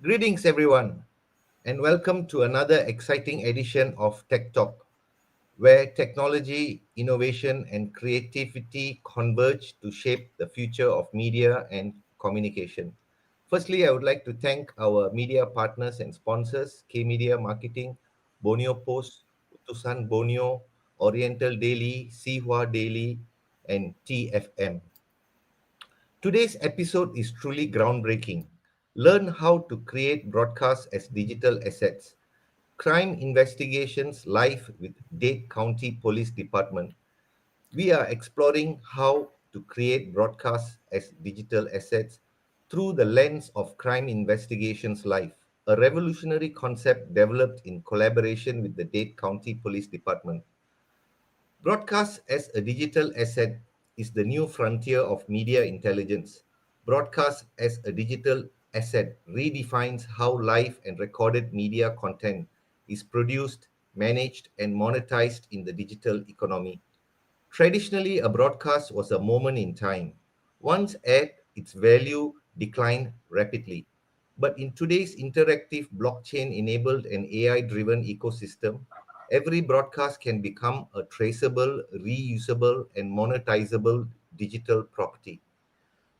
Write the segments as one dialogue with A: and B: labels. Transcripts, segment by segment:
A: Greetings, everyone, and welcome to another exciting edition of Tech Talk, where technology, innovation, and creativity converge to shape the future of media and communication. Firstly, I would like to thank our media partners and sponsors, K Media Marketing, Borneo Post, Utusan Borneo, Oriental Daily, Sihua Daily, and TFM. Today's episode is truly groundbreaking. Learn how to create broadcasts as digital assets. Crime investigations live with Dade County Police Department. We are exploring how to create broadcasts as digital assets through the lens of crime investigations live, a revolutionary concept developed in collaboration with the Dade County Police Department. Broadcast as a digital asset is the new frontier of media intelligence. Broadcast as a digital asset redefines how live and recorded media content is produced, managed, and monetized in the digital economy. Traditionally, a broadcast was a moment in time. Once aired, its value declined rapidly. But in today's interactive blockchain enabled and AI driven ecosystem, every broadcast can become a traceable, reusable, and monetizable digital property.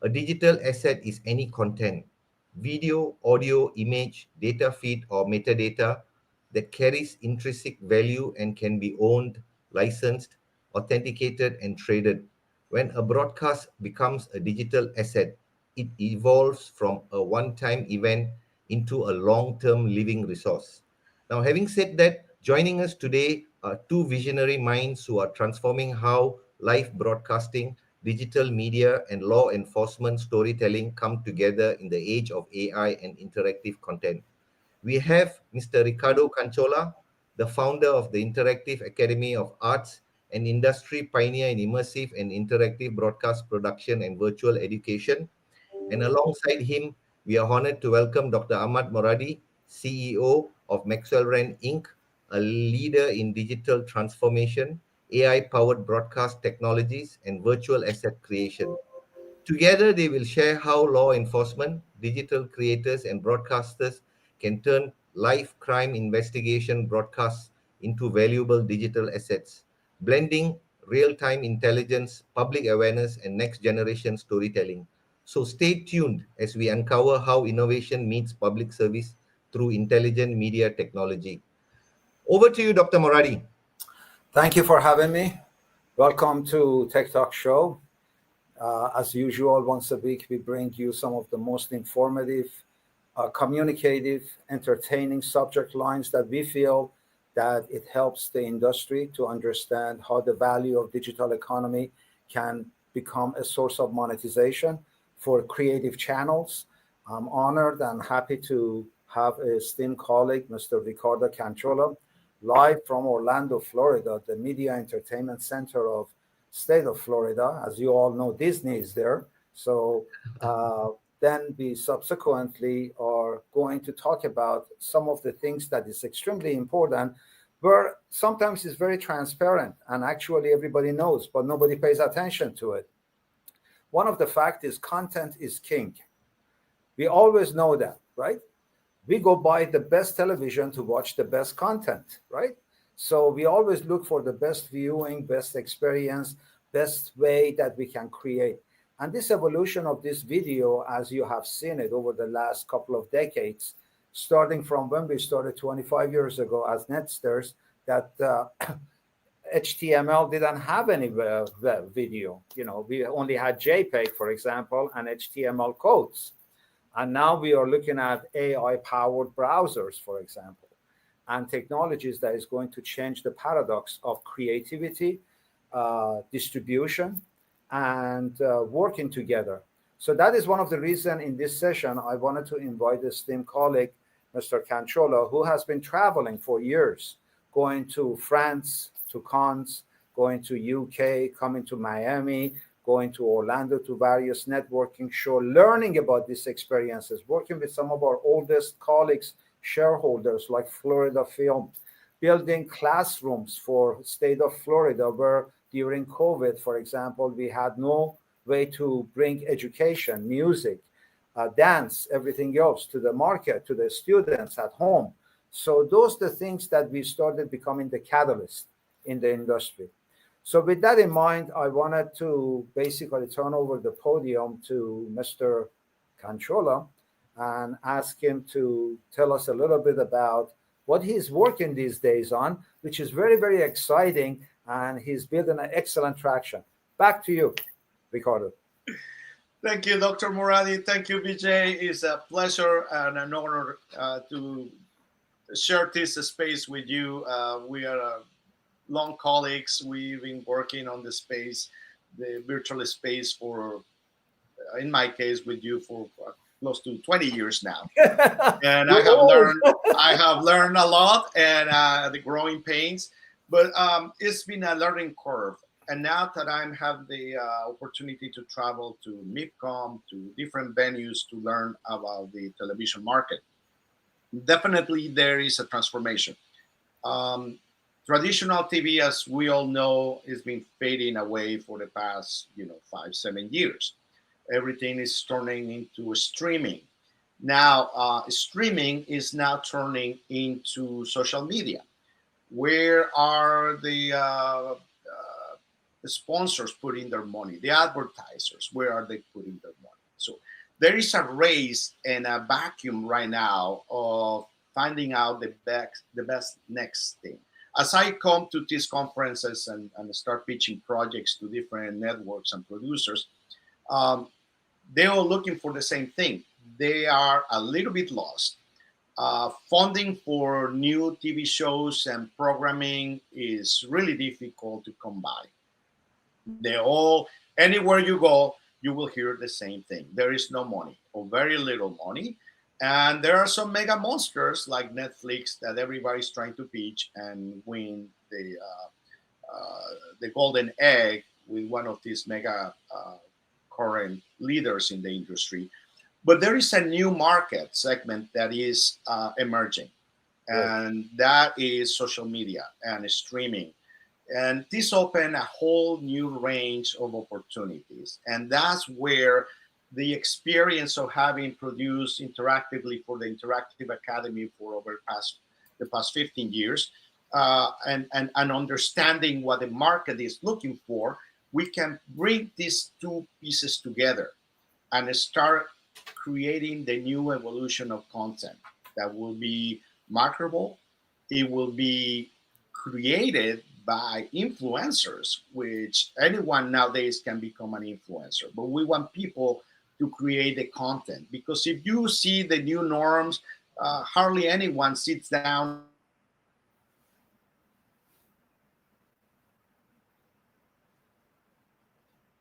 A: A digital asset is any content, video, audio, image, data feed, or metadata that carries intrinsic value and can be owned, licensed, authenticated, and traded. When a broadcast becomes a digital asset, it evolves from a one time event into a long term living resource. Now, having said that, joining us today are two visionary minds who are transforming how live broadcasting, digital media, and law enforcement storytelling come together in the age of AI and interactive content. We have Mr. Ricardo Canchola, the founder of the Interactive Academy of Arts, an industry pioneer in immersive and interactive broadcast production and virtual education. And alongside him, we are honored to welcome Dr. Ahmad Moradi, CEO of Maxwell Rand Inc., a leader in digital transformation, AI powered broadcast technologies, and virtual asset creation. Together, they will share how law enforcement, digital creators, and broadcasters can turn live crime investigation broadcasts into valuable digital assets, blending real time intelligence, public awareness, and next generation storytelling. So stay tuned as we uncover how innovation meets public service through intelligent media technology. Over to you, Dr. Moradi.
B: Thank you for having me. Welcome to Tech Talk Show. As usual, once a week, we bring you some of the most informative, communicative, entertaining subject lines that we feel that it helps the industry to understand how the value of digital economy can become a source of monetization for creative channels. I'm honored and happy to have a esteemed colleague, Mr. Ricardo Canchola, live from Orlando, Florida, the Media Entertainment Center of state of Florida. As you all know, Disney is there. So then we subsequently are going to talk about some of the things that is extremely important, where sometimes it's very transparent and actually everybody knows, but nobody pays attention to it. One of the fact is content is king. We always know that, right? We go buy the best television to watch the best content, right? So we always look for the best viewing, best experience, best way that we can create. And this evolution of this video, as you have seen it over the last couple of decades, starting from when we started 25 years ago as Netsters, that HTML didn't have any video. We only had JPEG, for example, and HTML codes. And now we are looking at AI-powered browsers, for example, and technologies that is going to change the paradox of creativity, distribution, and working together. So that is one of the reasons in this session I wanted to invite the esteemed colleague, Mr. Canchola, who has been traveling for years, going to France, to Cannes, going to UK, coming to Miami, going to Orlando to various networking shows, learning about these experiences, working with some of our oldest colleagues, shareholders like Florida Film, building classrooms for state of Florida where during COVID, for example, we had no way to bring education, music, dance, everything else, to the market, to the students at home. So those are the things that we started becoming the catalyst in the industry. So with that in mind, I wanted to basically turn over the podium to Mr. Canchola and ask him to tell us a little bit about what he's working these days on, which is very, very exciting, and he's building an excellent traction. Back to you, Ricardo.
C: Thank you, Dr. Muradi. Thank you, BJ. It's a pleasure and an honor to share this space with you. We are long colleagues. We've been working on the space, the virtual space for, in my case, with you for close to 20 years now. And
B: You're old.
C: I have learned a lot, and the growing pains, but it's been a learning curve. And now that I have the opportunity to travel to MIPCOM, to different venues to learn about the television market, definitely there is a transformation. Um, Traditional TV, as we all know, has been fading away for the past, 5, 7 years. Everything is turning into streaming. Now, streaming is now turning into social media. Where are the sponsors putting their money? The advertisers, where are they putting their money? So there is a race and a vacuum right now of finding out the best next thing. As I come to these conferences and start pitching projects to different networks and producers, um, they're all looking for the same thing. They are a little bit lost. Funding for new TV shows and programming is really difficult to come by. They all, anywhere you go, you will hear the same thing. There is no money or very little money. And there are some mega monsters like Netflix that everybody's trying to pitch and win the golden egg with one of these mega current leaders in the industry. But there is a new market segment that is emerging,
B: Right.
C: and that is social media and streaming. And this opened a whole new range of opportunities. And that's where the experience of having produced interactively for the Interactive Academy for over the past 15 years, and understanding what the market is looking for, we can bring these two pieces together and start creating the new evolution of content that will be marketable. It will be created by influencers, which anyone nowadays can become an influencer. But we want people to create the content, because if you see the new norms, hardly anyone sits down and watch 1 hour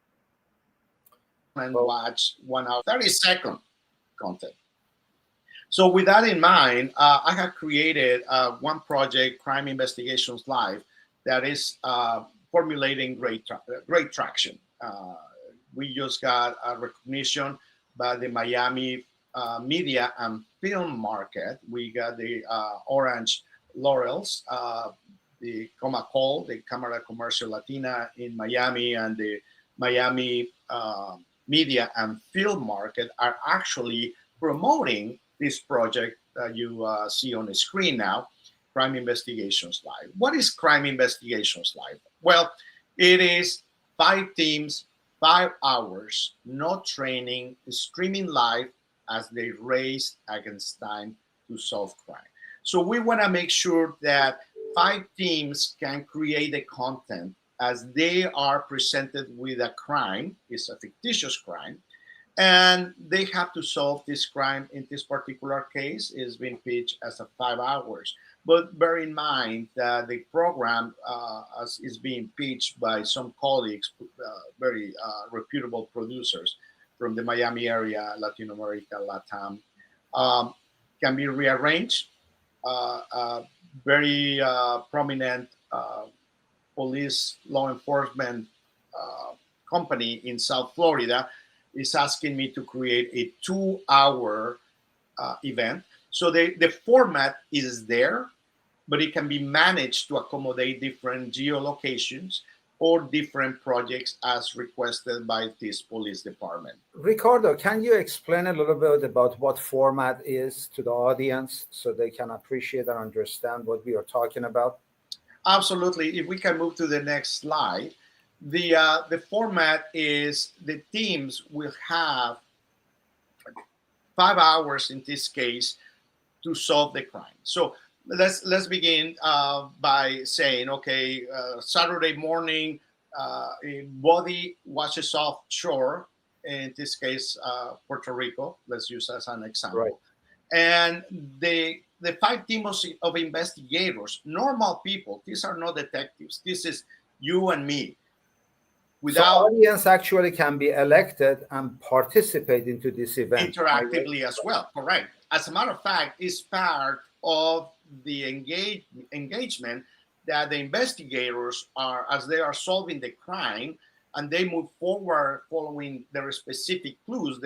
C: content. Most people sit down and watch 1 hour,
B: Well,
C: 30-second content. So with that in mind, I have created one project, Crime Investigations Live, that is formulating great traction. We just got a recognition by the Miami media and film market. We got the Orange Laurels, the Comacol, the Cámara Comercio Latina in Miami, and the Miami media and film market are actually promoting this project that you see on the screen now, Crime Investigations Live. What is Crime Investigations Live? Well, it is 5 teams, 5 hours, no training, streaming live as they race against time to solve crime. So we want to make sure that 5 teams can create the content as they are presented with a crime. It's a fictitious crime, and they have to solve this crime. In this particular case, is being pitched as a 5 hours. But bear in mind that the program as is being pitched by some colleagues, very reputable producers from the Miami area, Latin America, LATAM, um, can be rearranged. Very prominent police law enforcement uh, company in South Florida is asking me to create a 2 hour event. So the format is there, but it can be managed to accommodate different geolocations, or different projects as requested by this police department.
B: Ricardo, can you explain a little bit about what format is to the audience so they can appreciate and understand what we are talking about?
C: Absolutely. If we can move to the next slide, the format is the teams will have 5 hours in this case to solve the crime. So let's begin by saying, okay, Saturday morning, a body washes offshore. In this case, Puerto Rico. Let's use as an example.
B: Right.
C: And the five teams of investigators, normal people. These are not detectives. This is you and me.
B: So audience actually can be elected and participate into this event
C: interactively as well. Correct. As a matter of fact, it's part of the engagement that the investigators are, as they are solving the crime, and they move forward following their specific clues.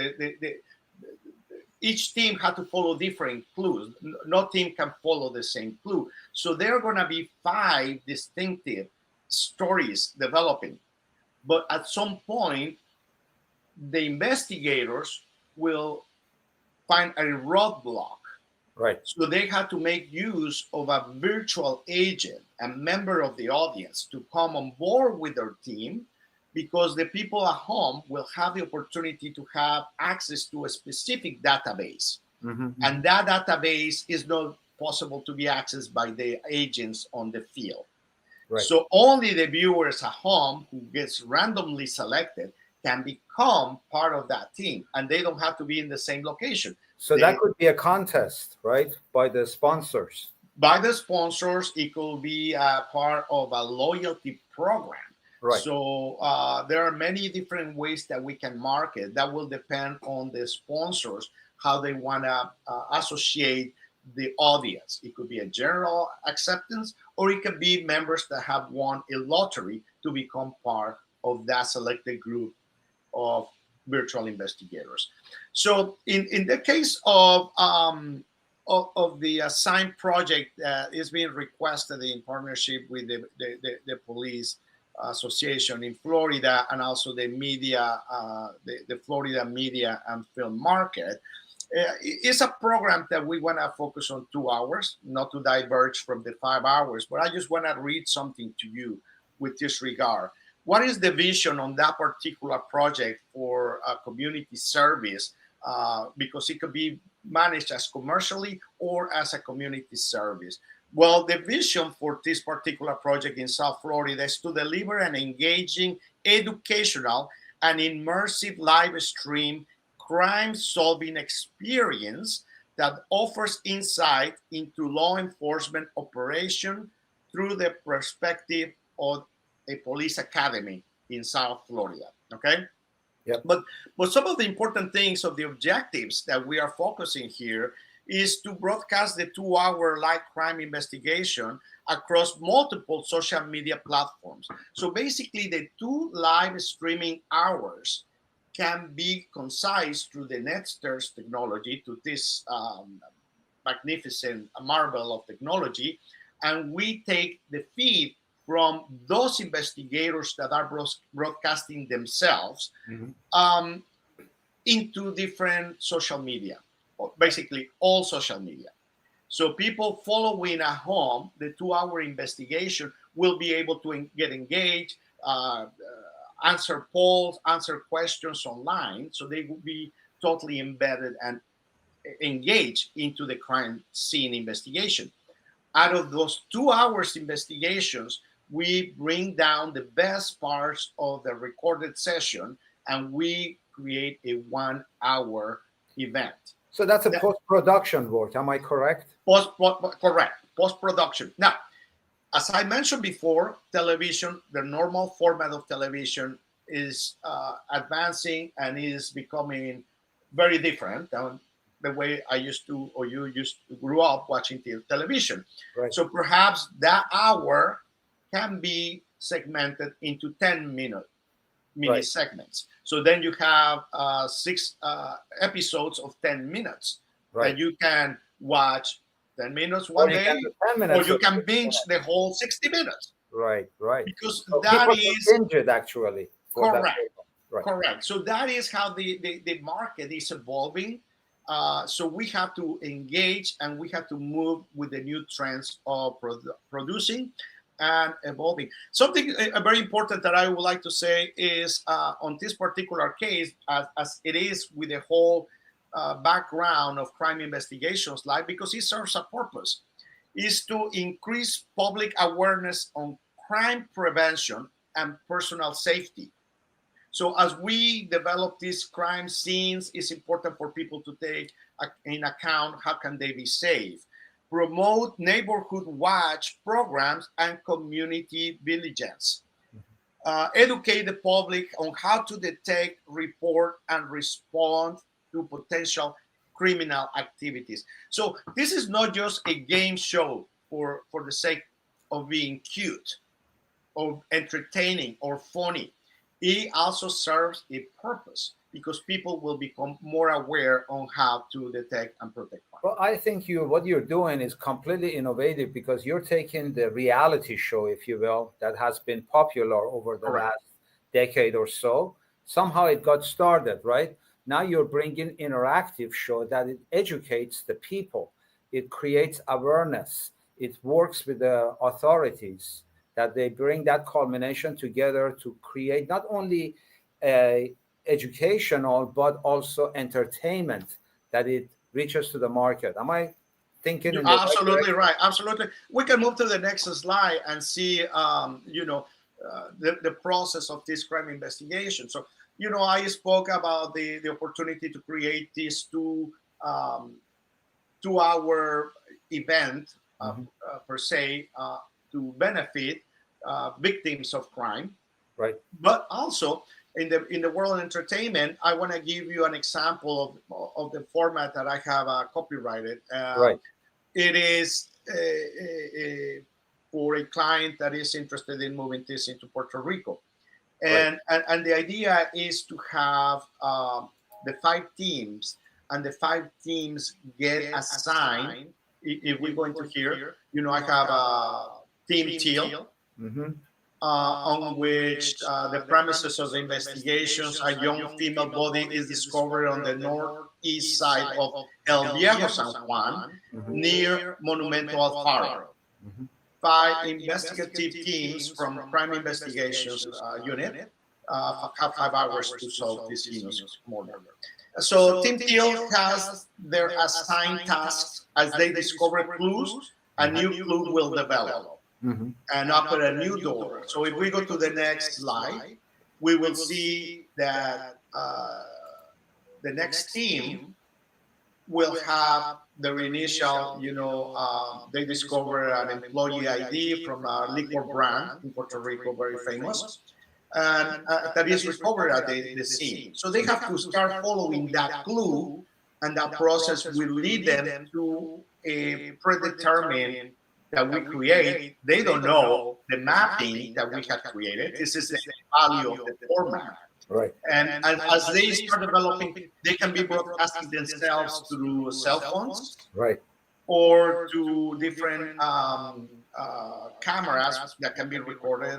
C: Each team had to follow different clues. No team can follow the same clue. So there are going to be 5 distinctive stories developing. But at some point, the investigators will find a roadblock.
B: Right.
C: So they had to make use of a virtual agent, a member of the audience, to come on board with their team, because the people at home will have the opportunity to have access to a specific database.
B: Mm-hmm.
C: And that database is not possible to be accessed by the agents on the field.
B: Right.
C: So only the viewers at home who gets randomly selected can become part of that team, and they don't have to be in the same location.
B: So that could be a contest, right? By the sponsors.
C: By the sponsors, it could be a part of a loyalty program.
B: Right.
C: So there are many different ways that we can market. That will depend on the sponsors, how they want to associate the audience. It could be a general acceptance, or it could be members that have won a lottery to become part of that selected group of virtual investigators. So in the case of the assigned project that is being requested in partnership with the police association in Florida, and also the media, the Florida media and film market, it's a program that we want to focus on 2 hours, not to diverge from the 5 hours, but I just want to read something to you with this regard. What is the vision on that particular project for a community service? Because it could be managed as commercially or as a community service. Well, the vision for this particular project in South Florida is to deliver an engaging, educational, and immersive live stream crime-solving experience that offers insight into law enforcement operation through the perspective of a police academy in South Florida. Okay.
B: Yep.
C: But some of the important things of the objectives that we are focusing here is to broadcast the 2-hour live crime investigation across multiple social media platforms. So basically, the 2 live streaming hours can be concise through the NetStairs technology, to this magnificent marvel of technology, and we take the feed from those investigators that are broadcasting themselves into different social media, or basically all social media. So people following at home the 2-hour investigation will be able to get engaged, answer polls, answer questions online. So they will be totally embedded and engaged into the crime scene investigation. Out of those 2 hours investigations, we bring down the best parts of the recorded session and we create a 1-hour event.
B: So that's a post-production work. Am I correct?
C: Correct. Post-production. Now, as I mentioned before, television, the normal format of television is advancing and is becoming very different than the way I used to, or you used to grew up watching television.
B: Right.
C: So perhaps that hour can be segmented into 10-minute mini
B: Right.
C: segments. So then you have 6 episodes of 10 minutes.
B: Right.
C: And you can watch 10 minutes one day, or you can binge the whole 60 minutes.
B: Right, right.
C: because
B: So
C: that
B: people
C: is
B: get injured actually for that
C: correct.
B: program. Right.
C: Correct. So that is how the market is evolving. So we have to engage and we have to move with the new trends of producing and evolving. Something very important that I would like to say is on this particular case, as it is with the whole background of crime investigations, like because it serves a purpose, is to increase public awareness on crime prevention and personal safety. So as we develop these crime scenes, it's important for people to take in account how can they be safe. Promote neighborhood watch programs and community vigilance. Educate the public on how to detect, report, and respond to potential criminal activities. So this is not just a game show for the sake of being cute or entertaining or funny. It also serves a purpose because people will become more aware on how to detect and protect crime.
B: Well, I think what you're doing is completely innovative because you're taking the reality show, if you will, that has been popular over the
C: Correct.
B: last decade or so. Somehow it got started, right? Now you're bringing interactive show that it educates the people. It creates awareness. It works with the authorities that they bring that culmination together to create not only a educational but also entertainment that it reaches to the market. Am I thinking
C: You're
B: in the right
C: absolutely
B: direction?
C: right. Absolutely. We can move to the next slide and see, the process of this crime investigation. So, I spoke about the opportunity to create these 2 hour event
B: Hmm.
C: per se to benefit victims of crime,
B: Right,
C: but also in the world of entertainment. I want to give you an example of the format that I have copyrighted.
B: right,
C: It is for a client that is interested in moving this into Puerto Rico,
B: right.
C: and the idea is to have the 5 teams, and the 5 teams get assigned. If we go into here, I have a team teal,
B: Hmm.
C: on which the premises of the investigations: a young female body is discovered on the northeast side of El Viejo San Juan,
B: Hmm.
C: near Monumento al Faro.
B: Hmm.
C: 5 investigative teams from Crime Investigations Unit have 5 hours to solve this heinous murder. So Team Teal has their assigned tasks. As they discover clues, a new clue will develop
B: Hmm.
C: and open a new door. So if we go to the next slide, we will see that the next team will have their initial, they discover an employee ID from a liquor brand in Puerto Rico, very famous, and that is recovered at the scene. So they have to start following that clue, and that process will lead them to a predetermined that we create. They don't know the mapping that we have created. This is the value of the format.
B: Right.
C: And as they start developing, they can be broadcasting themselves through cell phones
B: Right.
C: or to different cameras that can be recorded.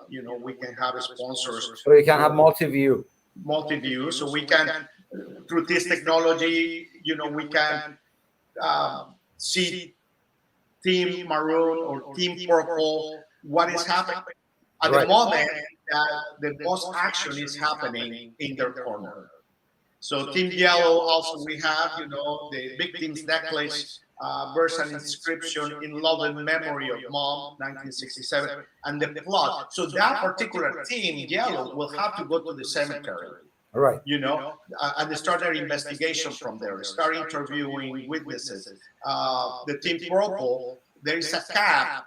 C: We can have sponsors
B: So you can have multi-view.
C: multi-view, so we can, through this technology, we can see Team Maroon or Team Purple, what is happening at the
B: Right.
C: moment that the boss action is happening in their corner. So Team Yellow also we have, the victim's necklace bears an inscription in love and memory of mom, 1967, and the plot. So that particular team, Yellow, will have to go to the cemetery,
B: Right.
C: and they start their investigation from there, start interviewing witnesses. The Team Purple, there is a cap,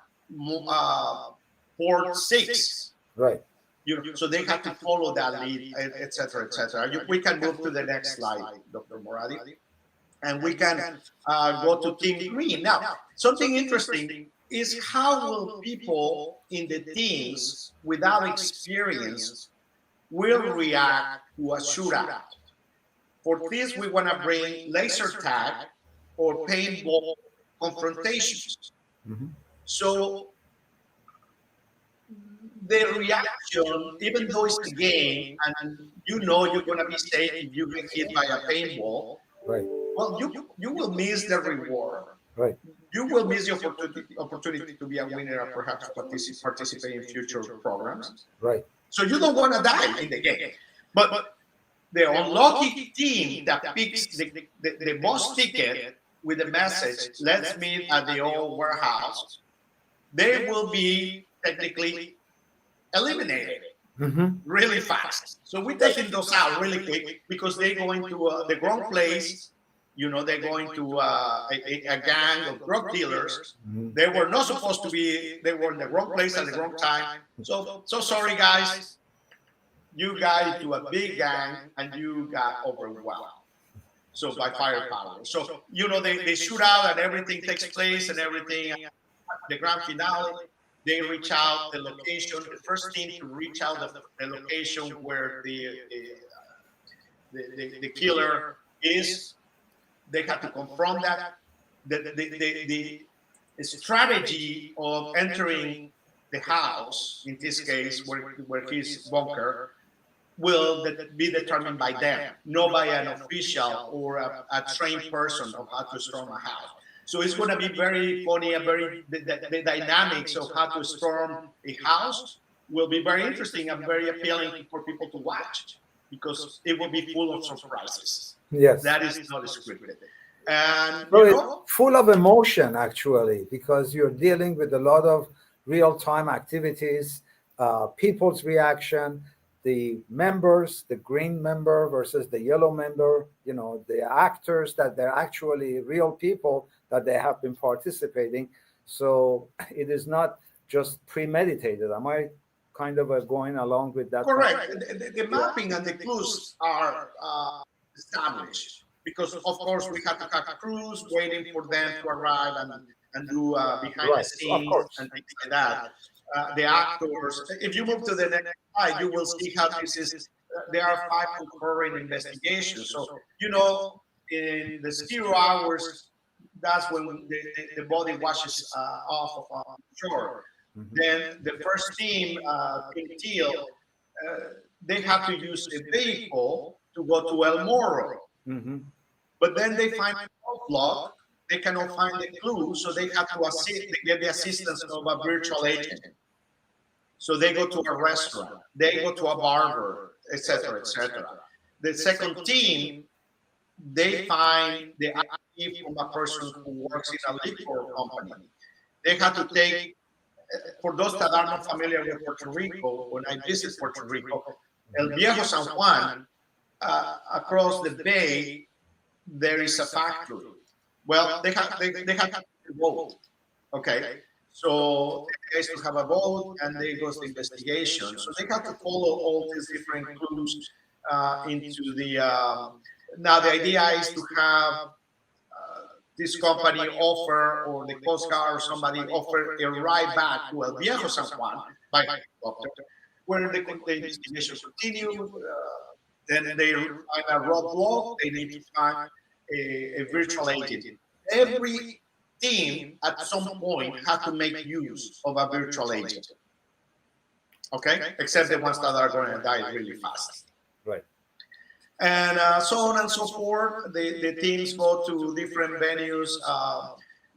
C: port 6.
B: Right.
C: So they have to follow that lead, etc., etc. We can move to the next slide, Dr. Moradi, and we can go to Team Green. Now, something interesting is how will people in the teams without experience will react to a shootout. For this, we want to bring laser tag or paintball confrontations.
B: Hmm.
C: So the reaction, even though it's a game and you know you're going to be safe if you get hit by a paintball,
B: Right.
C: well, you will miss the reward.
B: Right.
C: You will miss the opportunity to be a winner and perhaps participate in future programs.
B: Right.
C: So you don't want to die in the game. But the unlucky team that picks the most ticket with the message, let's meet at the old warehouse, they will be technically eliminated
B: Mm-hmm.
C: really fast. So we're taking those out really quick because they're going to the wrong place. You know, they're going to a gang of drug dealers.
B: Mm-hmm.
C: They were not supposed to be. They were in the wrong place at the wrong time. So sorry, guys. You got into a big gang and you got overwhelmed. So by firepower. So you know they shoot out and everything takes place and everything. The grand finale, they reach out the location. The first team to reach out the location where the killer is. They have to confront that. The strategy of entering the house, in this case, where his bunker, will be determined by them, not by an official or a trained person of how to storm a house. So it's going to be very funny and very the dynamics of how to storm a house will be very interesting and very appealing for people to watch because it will be full of surprises.
B: Yes.
C: That is not scripted. And
B: So
C: you
B: it's
C: know,
B: full of emotion, actually, because you're dealing with a lot of real-time activities, people's reaction, the members, the green member versus the yellow member, the actors that they're actually real people that they have been participating. So it is not just premeditated. Am I kind of going along with that?
C: correct. The mapping and the clues are established because, of course, we have to have crews waiting for them to arrive and do behind the
B: Right, of
C: scenes
B: course.
C: and things like that. The actors. If you move to the next slide, you will see how this is. There are 5 concurrent investigations. So you know, in the 0 hours, that's when the body washes off of shore.
B: Mhm.
C: Then the first team, Team Teal, they have to use a vehicle to go to El Moro.
B: Mm-hmm.
C: But then they find a roadblock. They cannot find the clue, so they have to assist. They get the assistance of a virtual agent. So they go to a restaurant, they go to a barber, etc., etc. The second team, they find the ID from a person who works in a liquor company. They have to take, for those that are not familiar with Puerto Rico, when I visit Puerto Rico, El Viejo San Juan, across the bay, there is a factory. Well, they have to vote. Okay. So they used to have a vote and they go to investigation. So they have to follow all these different clues into the. Now the idea is to have this company offer or the Coast Guard or somebody offer a ride back to El Viejo San Juan by helicopter, where the investigation continue. Then they find a roadblock. They need to find a virtual agent. Every team at some point have to make use of a virtual agent. Okay, except the ones that are going to die really fast.
B: Right.
C: And so on and so forth. The teams go to different venues.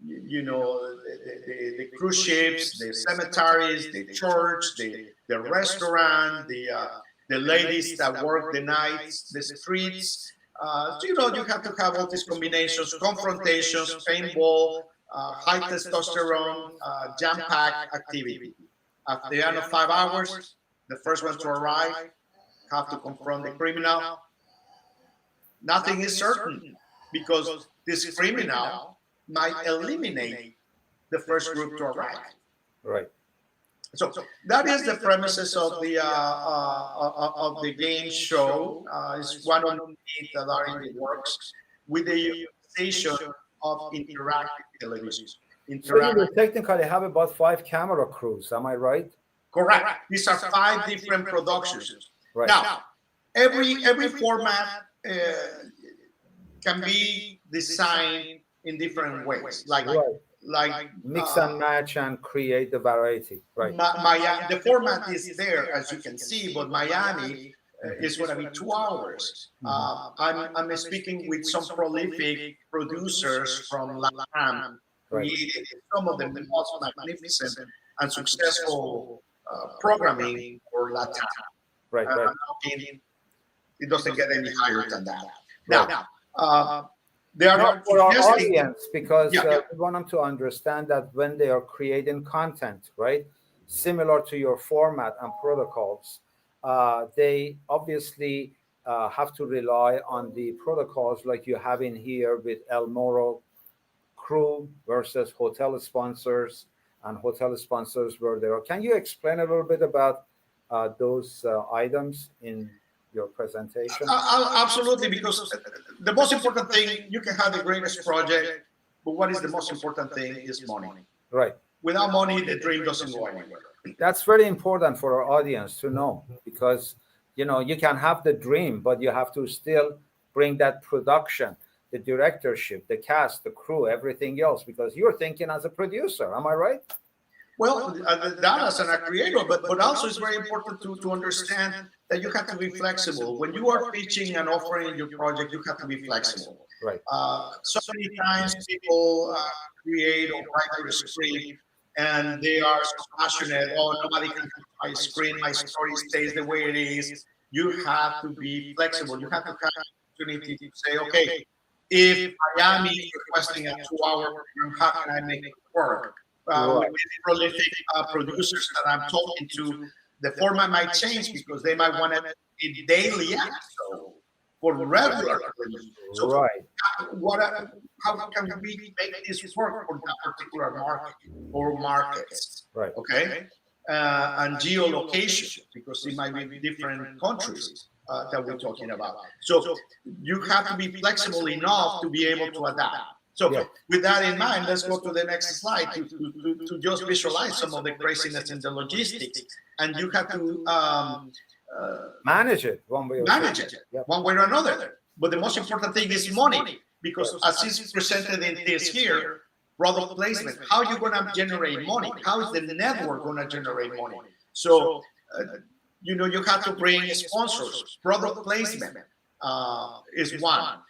C: The cruise ships, the cemeteries, the church, the restaurant, the ladies that work the nights, the streets. So, you have to have all these combinations, confrontations, paintball, high testosterone, jam-packed activity. At the end of 5 hours, the first one to arrive have to confront the criminal. Nothing is certain because this criminal might eliminate the first group to arrive.
B: Right.
C: So that is the premises of the game show. It's one of the things that are in the works with the utilization of interactive television.
B: So you will technically have about 5 camera crews. Am I right?
C: Correct. These are 5 different productions.
B: Right.
C: Now, every format can be designed in different ways. Like
B: Right.
C: like
B: Mix and match and create the variety. Right.
C: The format is there, as you can see, but Miami is going to be 2 hours. I'm speaking with some prolific producers from LATAM,
B: Right.
C: creating some of the most magnificent and successful programming for LATAM.
B: Right. Right.
C: Talking, it doesn't get any higher than that.
B: Right.
C: Now, they are
B: Now,
C: not
B: for our
C: suggesting.
B: audience, because
C: Yeah.
B: we want them to understand that when they are creating content, right, similar to your format and protocols, they obviously have to rely on the protocols like you have in here with El Moro crew versus hotel sponsors and hotel sponsors where they are. Can you explain a little bit about those items in your presentation?
C: Absolutely, because the most important thing, you can have the greatest project, but what is the most important thing is money.
B: Right.
C: Without money, the dream doesn't go anywhere.
B: That's very important for our audience to know, because you can have the dream, but you have to still bring that production, the directorship, the cast, the crew, everything else, because you're thinking as a producer. Am I right?
C: Well, that as a creator, but also it's very important to understand that you have to be flexible. When you are pitching and offering your project, you have to be flexible.
B: Right.
C: So many times people create or write a script and they are so passionate. Oh, nobody can touch my screen. My story stays the way it is. You have to be flexible. You have to have the opportunity to say, okay, if Miami is requesting a 2 hour program, how can I make it work? With these prolific producers that I'm talking to, the format might change because they might want a daily episode for regular release. So,
B: Right.
C: how can we make this work for that particular market or markets?
B: Right.
C: Okay, and geolocation, because it might be different countries that we're talking about. So you have to be flexible enough to be able to adapt. So with that in mind, let's go to the next slide to just visualize some of the craziness in the logistics. And you have to
B: manage it one way or
C: one way or another. But the most important thing is money, because as is presented in this here, product placement. How are you going to generate money? How is the network going to generate money? So, you have to bring sponsors. Product placement is one,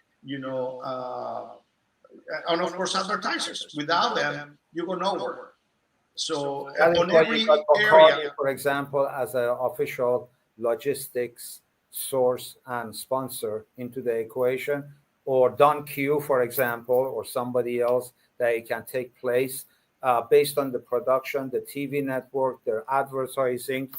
C: and of course advertisers. Without them, you go nowhere. So on every area,
B: for example, as an official logistics source and sponsor into the equation, or Don Q, for example, or somebody else that it can take place based on the production, the TV network, their advertising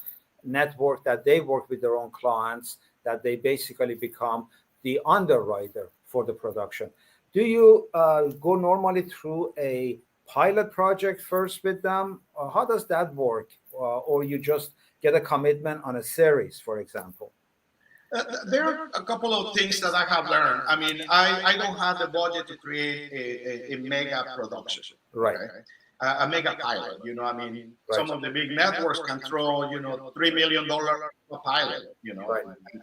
B: network that they work with their own clients, that they basically become the underwriter for the production. Do you go normally through a pilot project first with them? Or how does that work? Or you just get a commitment on a series, for example?
C: There are a couple of things that I have learned. I mean, I don't have the budget to create a mega production.
B: Right.
C: Okay? A mega pilot. I mean, some of the big networks can throw, $3 million a pilot,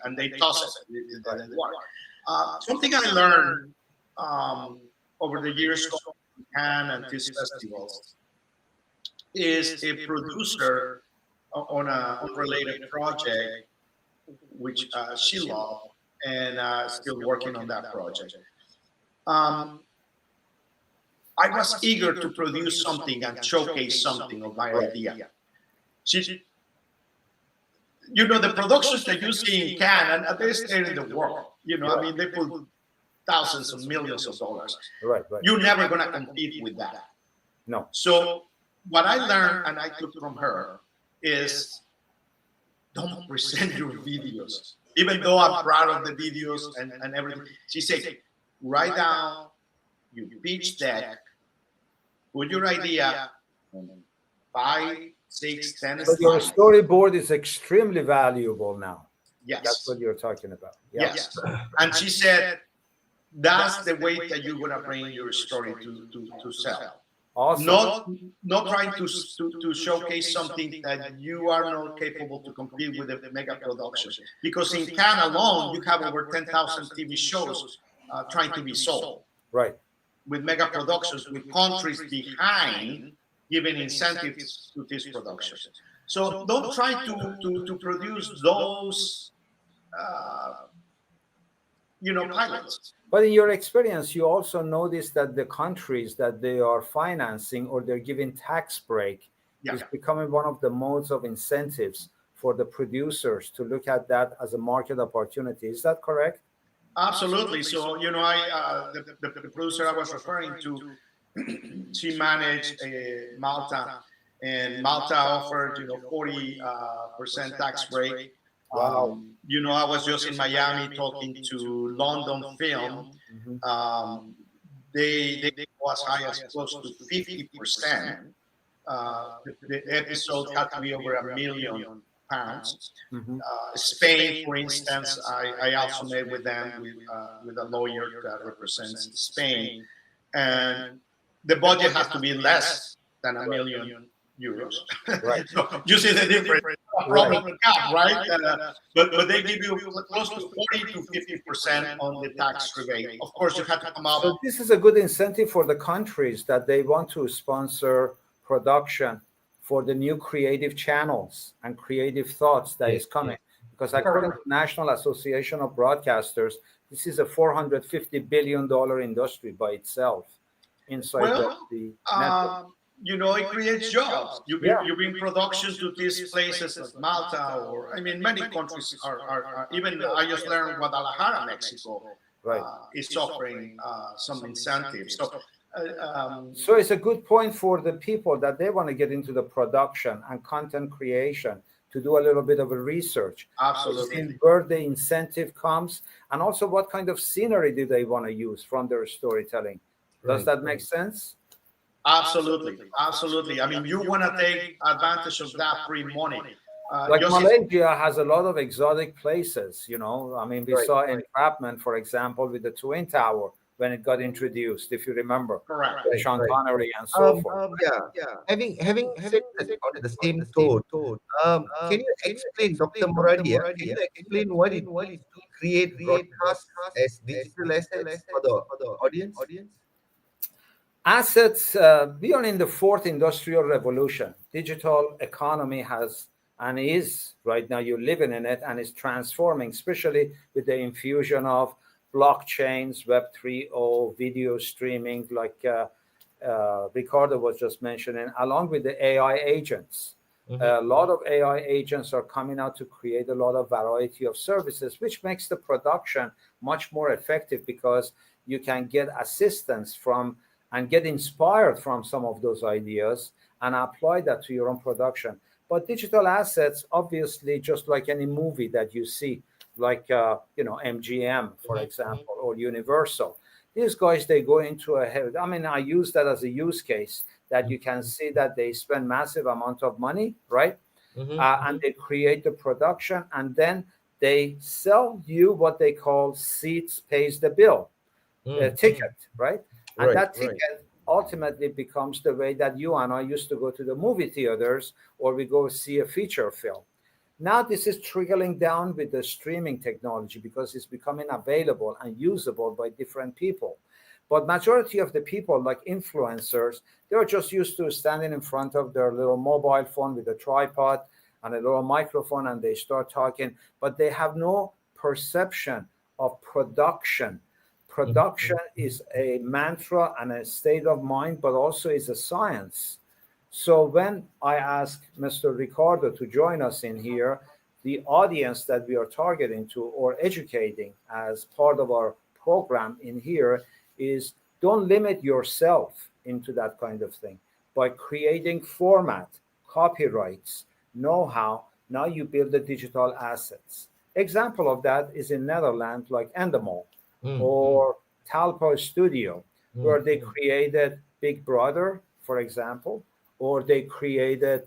C: and they toss it. It doesn't work. Something I learned over the years in Cannes and these festivals is a producer on a unrelated project, which she loved, and still working on that project. I was eager to produce something and showcase something of my idea. The productions that you see in Cannes, and they're still in the world. I mean, they put thousands of millions of dollars.
B: Right.
C: You're never going to compete with that.
B: No.
C: So what I learned and I took from her is don't present your videos. Even though I'm proud of the videos and everything. She said, write down your pitch deck, put your idea on 5, 6, 10
B: So your storyboard is extremely valuable now.
C: Yes.
B: That's what you're talking about.
C: Yes. And she said, that's the way that you're going to bring your story to sell.
B: Awesome.
C: Not trying to showcase something that you are not capable to compete with the mega production. Because in Cannes alone, you have over 10,000 TV shows trying to be sold.
B: Right.
C: with mega productions, with countries behind giving incentives to these productions. So don't try to produce those, uh, pilots.
B: But in your experience, you also notice that the countries that they are financing or they're giving tax break
C: Yeah.
B: is becoming one of the modes of incentives for the producers to look at that as a market opportunity. Is that correct?
C: Absolutely. So, the producer I was referring to, she managed Malta, and Malta offered 40% tax break.
B: Wow.
C: I was just in Miami talking to London Film.
B: Mhm.
C: They go as high as close to 50%. The episode had to be over £1 million.
B: Mhm.
C: Spain, for instance, I also met with them with a lawyer that represents Spain, and the budget has to be less than €1 million.
B: Right.
C: So you see the difference. A
B: Right.
C: problem cap, right? But they give you close to 40 to 50% on the tax rebate. Of course, you have to come
B: So
C: up.
B: this is a good incentive for the countries that they want to sponsor production for the new creative channels and creative thoughts that
A: Yeah,
B: is coming.
A: yeah.
B: Because according to
C: Correct.
B: National Association of Broadcasters, this is a $450 billion industry by itself inside of
C: Well,
B: the network.
C: it creates jobs.
B: Yeah,
C: You bring production to these places like Malta, or I mean, many countries are even. I just learned Guadalajara, Mexico,
B: right.
C: is offering some incentives. So,
B: So it's a good point for the people that they want to get into the production and content creation to do a little bit of a research.
C: absolutely,
B: Seeing where the incentive comes and also what kind of scenery do they want to use from their storytelling. Does
A: Right,
B: that make
A: right.
B: sense?
C: absolutely, absolutely. I mean, you want to take advantage of that free money.
B: Like
C: Just
B: Malaysia has a lot of exotic places, you know. I mean, we
A: Right,
B: saw
A: right,
B: entrapment, for example, with the Twin Tower when it got introduced, if you remember,
C: correct.
B: with
A: right,
B: Sean
A: right.
B: Connery and so forth.
A: Yeah. Having said that on the same tone, can you explain, Dr. Muradi, can you explain what it means to create broadcasts as digital assets for the audience?
B: Assets, we are in the fourth industrial revolution. Digital economy has and is right now, you're living in it and is transforming, especially with the infusion of blockchains, Web 3.0, video streaming, like Ricardo was just mentioning, along with the AI agents. A
A: Mm-hmm.
B: lot of AI agents are coming out to create a lot of variety of services, which makes the production much more effective because you can get assistance from and get inspired from some of those ideas and apply that to your own production. But digital assets, obviously, just like any movie that you see, like MGM, for
A: Mm-hmm.
B: example, or Universal, these guys they go into I mean, I use that as a use case that you can see that they spend massive amount of money, right?
A: Mm-hmm.
B: And they create the production, and then they sell you what they call seats pays the bill
A: Mm-hmm.
B: ticket, right? And
A: Right,
B: that ticket ultimately becomes the way that you and I used to go to the movie theaters or we go see a feature film. Now this is trickling down with the streaming technology because it's becoming available and usable by different people. But majority of the people, like influencers, they're just used to standing in front of their little mobile phone with a tripod and a little microphone and they start talking, but they have no perception of production.
A: Mm-hmm.
B: Production is a mantra and a state of mind, but also is a science. So when I ask Mr. Ricardo to join us in here, the audience that we are targeting to or educating as part of our program in here is don't limit yourself into that kind of thing. By creating format, copyrights, know-how, now you build the digital assets. Example of that is in Netherlands, like Endemol or Talpo Studio, where they
A: Mm-hmm.
B: created Big Brother, for example, or they created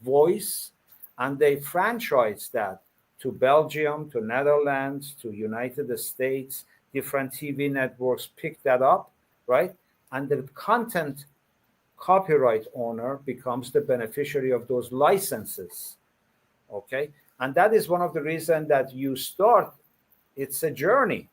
B: Voice, and they franchised that to Belgium, to Netherlands, to United States. Different TV networks picked that up, right? And the content copyright owner becomes the beneficiary of those licenses. Okay, and that is one of the reasons that you start. It's a journey,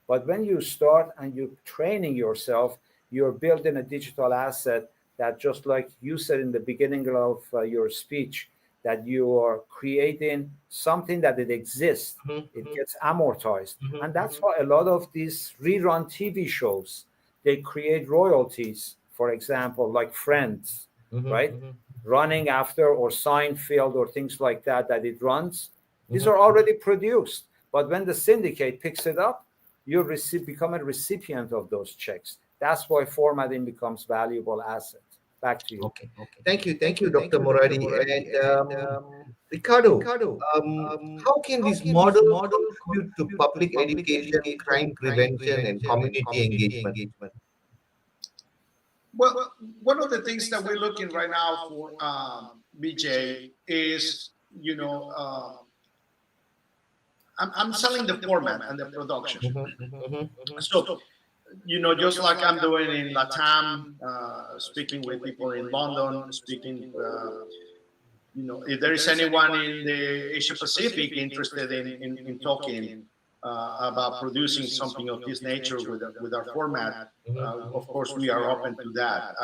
B: but when you start and you're training yourself, you're building a digital asset that, just like you said in the beginning of your speech, that you are creating something that it exists, it
A: Mhm,
B: gets amortized.
A: mhm,
B: And that's
A: mhm,
B: why a lot of these rerun TV shows, they create royalties, for example, like Friends,
A: mhm,
B: right?
A: mhm,
B: Running after, or Seinfeld, or things like that, that it runs. These
A: mhm.
B: are already produced. But when the syndicate picks it up, you become a recipient of those checks. That's why formatting becomes valuable asset. Back to you.
A: Okay. Thank you, Dr. Moradi. And Ricardo, how can this model contribute to public education, crime prevention, and community engagement?
C: Well, one of the things that we're looking right now for BJ is, you know, I'm selling the format and the production.
A: Mhm, mhm,
C: So, just like I'm doing in Latam, speaking with people in London, speaking, if there is anyone in the Asia Pacific interested in talking about producing something of this nature with our format,
A: mhm,
C: of course, we are open to that.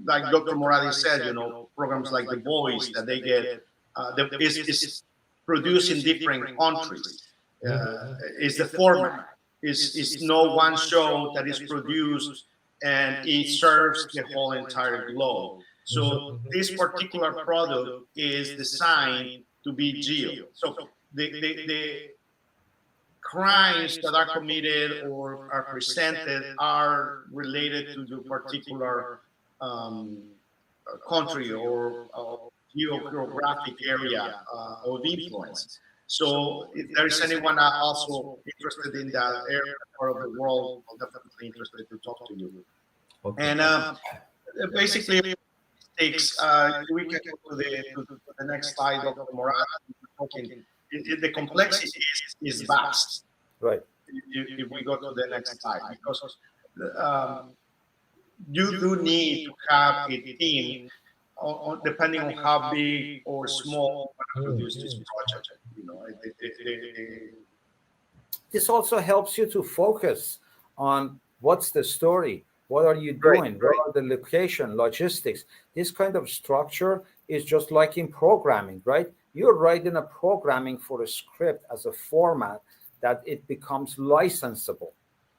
C: Like Dr. Moradi said, programs like The Voice that they get is produced in different countries. Uh,
A: mhm,
C: is the format is no one show that is produced and it serves the whole entire globe.
A: mhm,
C: So this particular product is designed to be geo. So the crimes that are committed or are presented are related to the particular um, country or geographic area of influence. So if there is anyone also interested in that area part of the world, I'm definitely interested to talk to you.
A: Okay.
C: And basically, takes we can go to the next slide, Dr. Morales. Talking, the complexity is vast.
B: Right.
C: If we go to the next slide, because um, you do need to have a team depending on how big or small you want to produce this
A: Mhm,
C: project.
B: This also helps you to focus on what's the story, what are you
A: right,
B: doing, what are the location, logistics. This kind of structure is just like in programming, right? You're writing a programming for a script as a format that it becomes licensable.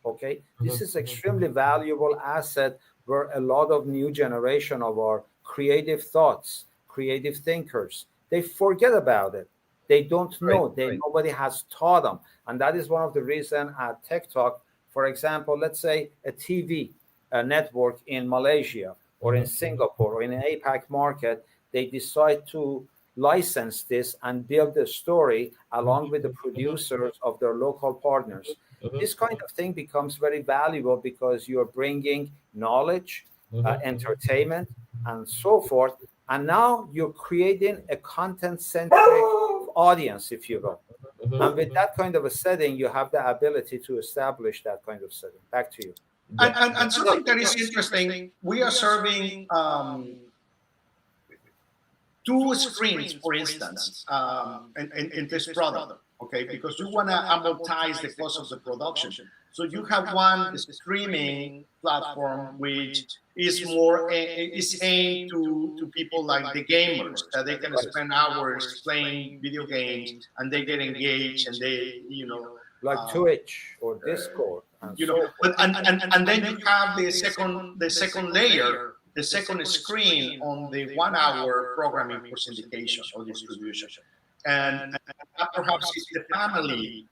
B: Okay, this
A: mhm,
B: is extremely valuable asset where a lot of new generation of our creative thoughts, creative thinkers, they forget about it. They don't
A: right,
B: know. They
A: right.
B: Nobody has taught them, and that is one of the reason at Tech Talk, for example, let's say a TV network in Malaysia or in
A: Mhm,
B: Singapore or in an APAC market, they decide to license this and build a story
A: mhm,
B: along with the
A: mhm,
B: producers of their local partners.
A: mhm,
B: This kind of thing becomes very valuable because you're bringing knowledge,
A: mhm,
B: entertainment, and so forth. And now you're creating a content centric audience, if you will.
A: mhm,
B: And with
A: mhm.
B: that kind of a setting, you have the ability to establish that kind of setting. Back to you.
A: Yeah, yeah.
C: And something that is interesting, we are serving two screens, for instance, in this product, okay? Because you want to amortize the cost of the production. So you have one streaming platform which is more is aimed to people like the gamers that they can
B: Right.
C: spend hours playing video games and they get engaged and they
B: Like
C: uh,
B: Twitch or Discord and so
C: but
B: forth.
C: and then you have the second layer, the second screen on the 1 hour programming for syndication or distribution, and that perhaps is the family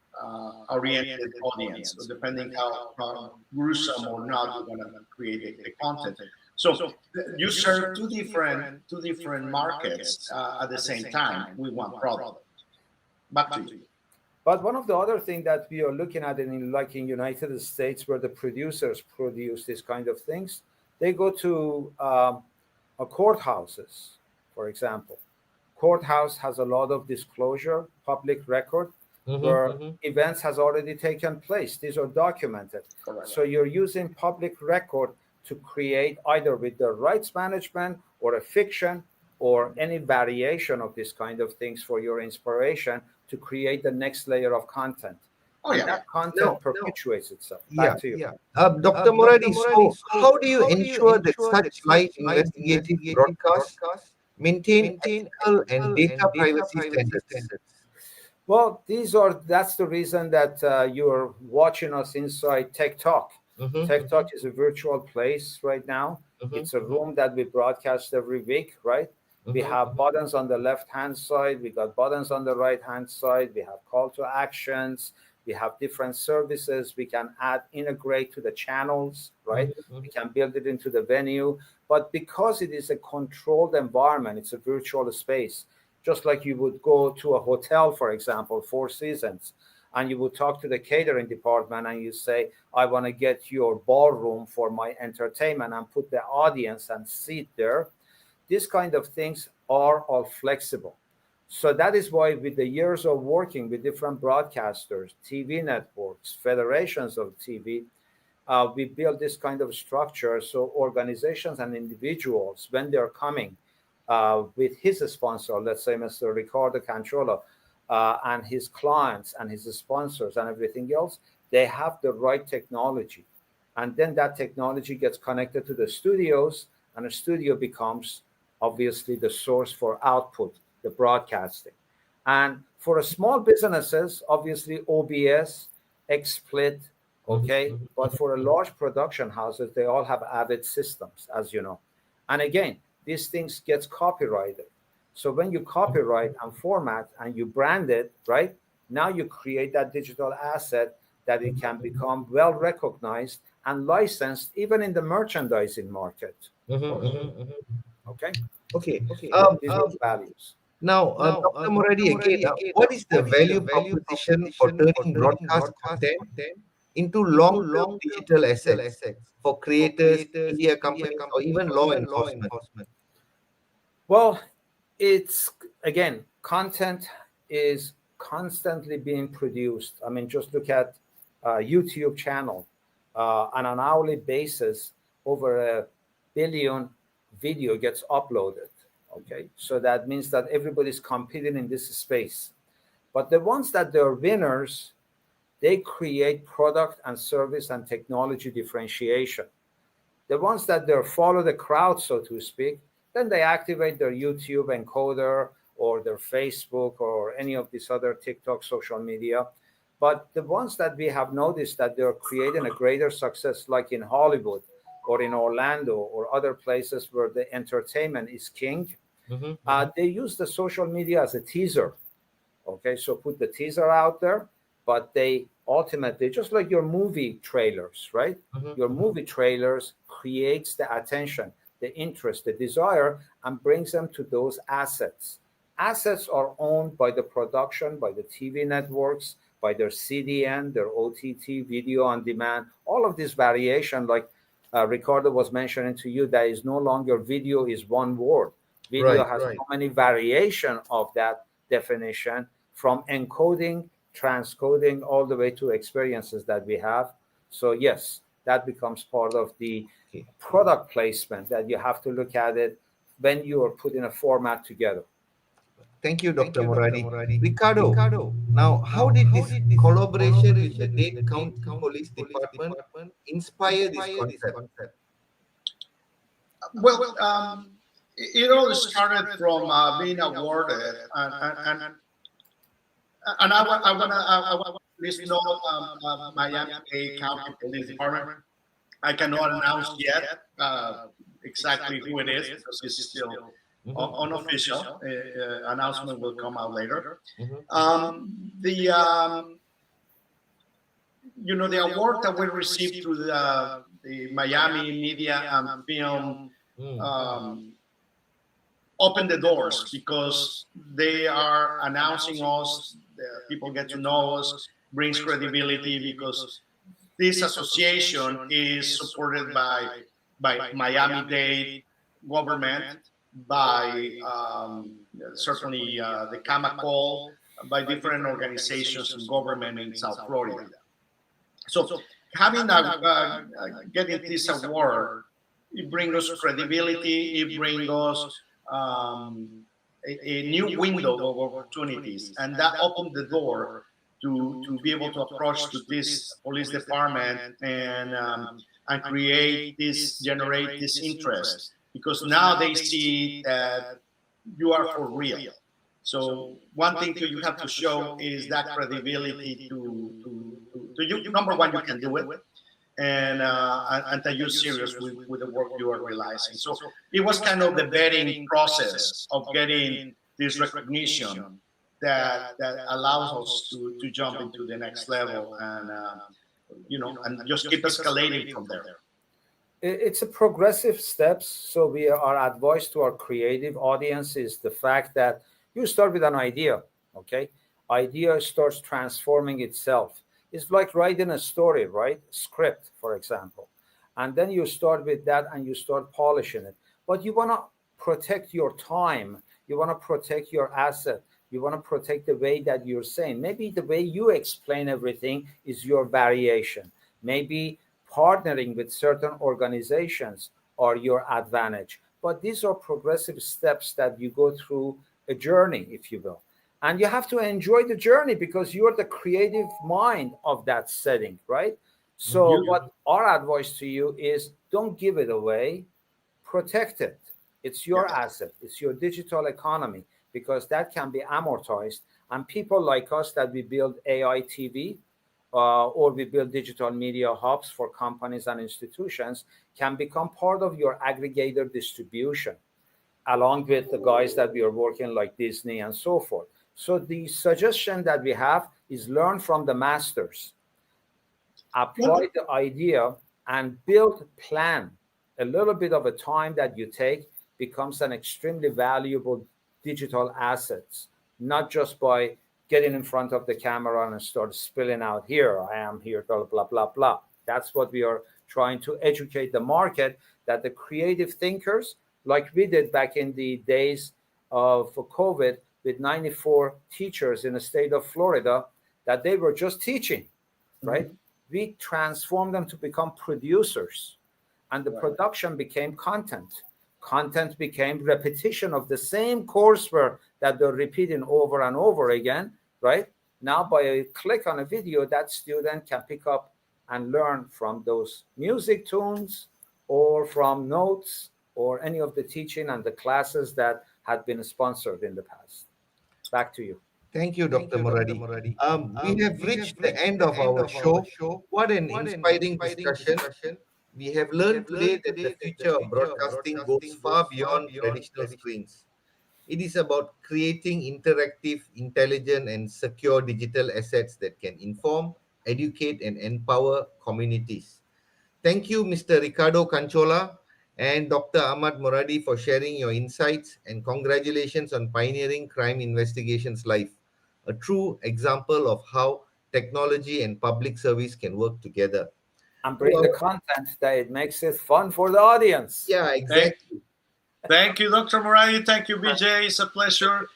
C: oriented audience, so depending how gruesome or not you want to create the content. So you serve two different markets at the same time with one product. Back to you.
B: But one of the other things that we are looking at like in United States, where the producers produce these kind of things, they go to courthouses, for example. Courthouse has a lot of disclosure, public record,
A: Mhm,
B: where
A: mhm.
B: events has already taken place. These are documented.
C: Correct.
B: So you're using public record to create either with the rights management or a fiction or any variation of this kind of things for your inspiration to create the next layer of content.
C: Oh
B: and
C: yeah.
B: that content
A: Now,
B: perpetuates itself.
A: yeah.
B: Back to you.
A: Dr. Moradi, so how do you ensure that such live investigative broadcasts maintain ethical and data privacy standards?
B: Well, that's the reason that you're watching us inside Tech Talk. Tech Talk is a virtual place right now. It's a room that we broadcast every week, right? We have buttons on the left hand side, we got buttons on the right hand side, we have call to actions, we have different services we can add, integrate to the channels, right? We can build it into the venue. But because it is a controlled environment, it's a virtual space, just like you would go to a hotel, for example, Four Seasons, and you would talk to the catering department and you say, I want to get your ballroom for my entertainment and put the audience and seat there. These kind of things are all flexible. So that is why, with the years of working with different broadcasters, TV networks, federations of TV, we build this kind of structure so organizations and individuals, when they're coming with his sponsor, let's say Mr. Ricardo Canchola, and his clients and his sponsors and everything else, they have the right technology. And then that technology gets connected to the studios, and the studio becomes obviously the source for output, the broadcasting. And for a small businesses, obviously OBS, XSplit, okay. But for a large production houses, they all have Avid systems, as you know. And again, these things gets copyrighted. So when you copyright and format and you brand it, right, now you create that digital asset that it can become well recognized and licensed even in the merchandising market. Okay.
A: Okay.
B: So these are the values.
A: Now, Dr. Moradi, again, what is the value proposition for turning broadcast content into long-term digital assets for creators, media companies, or even law enforcement?
B: Well, it's again, content is constantly being produced. I mean, just look at YouTube channel on an hourly basis, over a billion video gets uploaded. Okay, so that means that everybody's competing in this space. But the ones that they're winners, they create product and service and technology differentiation. The ones that they follow the crowd, so to speak, then they activate their YouTube encoder or their Facebook or any of these other TikTok social media. But the ones that we have noticed that they're creating a greater success, like in Hollywood or in Orlando or other places where the entertainment is king, they use the social media as a teaser. Okay, so put the teaser out there, but they ultimately, just like your movie trailers, right? Your movie trailers creates the attention, the interest, the desire, and brings them to those assets. Assets are owned by the production, by the TV networks, by their CDN, their OTT, video on demand, all of this variation, like Ricardo was mentioning to you, that is no longer video is one word. Video
A: Right.
B: has so many variation of that definition, from encoding, transcoding, all the way to experiences that we have. So yes, that becomes part of the
A: Okay.
B: product placement that you have to look at it when you are putting a format together.
A: Thank you, Dr. Moradi. Ricardo, now how did this collaboration with the Dade County Police Department inspire this concept?
C: Well, it all started from being awarded, and I want to please know Miami-Dade County Police Department. I cannot announce yet exactly who it is because it's still unofficial. Announcement will come out later. The the award that we received through the Miami Media and Film opened the doors because they are announcing us. People get to know us, brings credibility because this association is supported by Miami-Dade government, by certainly the Camacol, by different organizations and government in South Florida. So having getting this award, it brings us credibility. It brings us a new window of opportunities, and that opened the door to be able to approach to this police department and create this, generate this interest, because now they see that you are for real. So one thing you have to show is that credibility to you. Number one, you can do it, and that you're serious with the work you are realizing. So it was kind of the vetting process of getting this recognition that allows us to jump into the next level, and just keep escalating from there.
B: It's a progressive steps. So we are advised to our creative audience is the fact that you start with an idea. Okay, idea starts transforming itself. It's like writing a story, right? Script, for example, and then you start with that and you start polishing it. But you want to protect your time, you want to protect your asset, you want to protect the way that you're saying. Maybe the way you explain everything is your variation. Maybe partnering with certain organizations are your advantage. But these are progressive steps that you go through a journey, if you will. And you have to enjoy the journey because you're the creative mind of that setting, right? So,
C: You,
B: what our advice to you is don't give it away, protect it. It's
C: yeah.
B: your asset, it's your digital economy because that can be amortized. And people like us that we build AI TV or we build digital media hubs for companies and institutions can become part of your aggregator distribution along with the guys that we are working like Disney and so forth. So the suggestion that we have is learn from the masters, apply the idea and build plan. A little bit of a time that you take becomes an extremely valuable digital assets, not just by getting in front of the camera and start spilling out here, I am here, blah, blah, blah, blah. That's what we are trying to educate the market that the creative thinkers, like we did back in the days of COVID with 94 teachers in the state of Florida, that they were just teaching, right?
C: Mhm.
B: We transformed them to become producers, and the
C: Right.
B: production became content. Content became repetition of the same coursework that they're repeating over and over again, right? Now, by a click on a video, that student can pick up and learn from those music tunes or from notes or any of the teaching and the classes that had been sponsored in the past. Back to you.
A: Thank you, Dr. Muradi. We have reached the end of our show. What an inspiring discussion. We have learned today that the future of broadcasting goes far beyond traditional screens. It is about creating interactive, intelligent, and secure digital assets that can inform, educate, and empower communities. Thank you, Mr. Ricardo Canchola and Dr. Ahmad Moradi, for sharing your insights, and congratulations on pioneering crime investigations life, a true example of how technology and public service can work together.
B: And
A: To
B: bring the
A: our,
B: content that it makes it fun for the audience.
A: yeah,
C: Thank,
A: exactly.
C: thank you, Dr. Moradi. Thank you, BJ. It's a pleasure.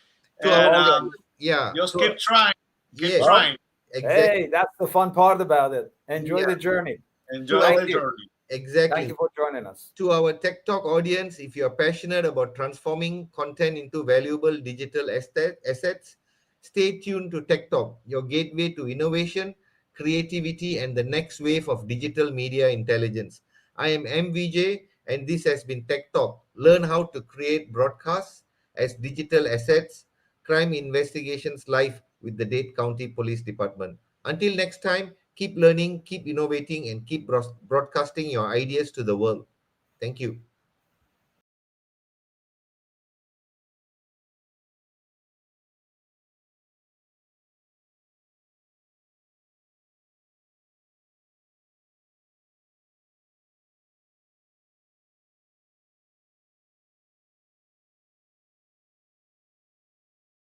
A: To our,
C: And
B: Always.
A: yeah,
C: just
A: to
C: keep trying. Keep
A: yes,
B: Well,
C: trying.
A: exactly.
B: hey, that's the fun part about it. Enjoy
A: Yeah,
B: the journey.
A: to
C: Enjoy
A: our,
C: the
B: Thank you.
C: journey.
B: Thank you
A: exactly.
B: for joining us.
A: To our Tech Talk audience, if you are passionate about transforming content into valuable digital assets, stay tuned to Tech Talk, your gateway to innovation, creativity, and the next wave of digital media intelligence. I am MVJ, and this has been Tech Talk. Learn how to create broadcasts as digital assets, crime investigations live with the Dade County Police Department. Until next time, keep learning, keep innovating, and keep broadcasting your ideas to the world. Thank you.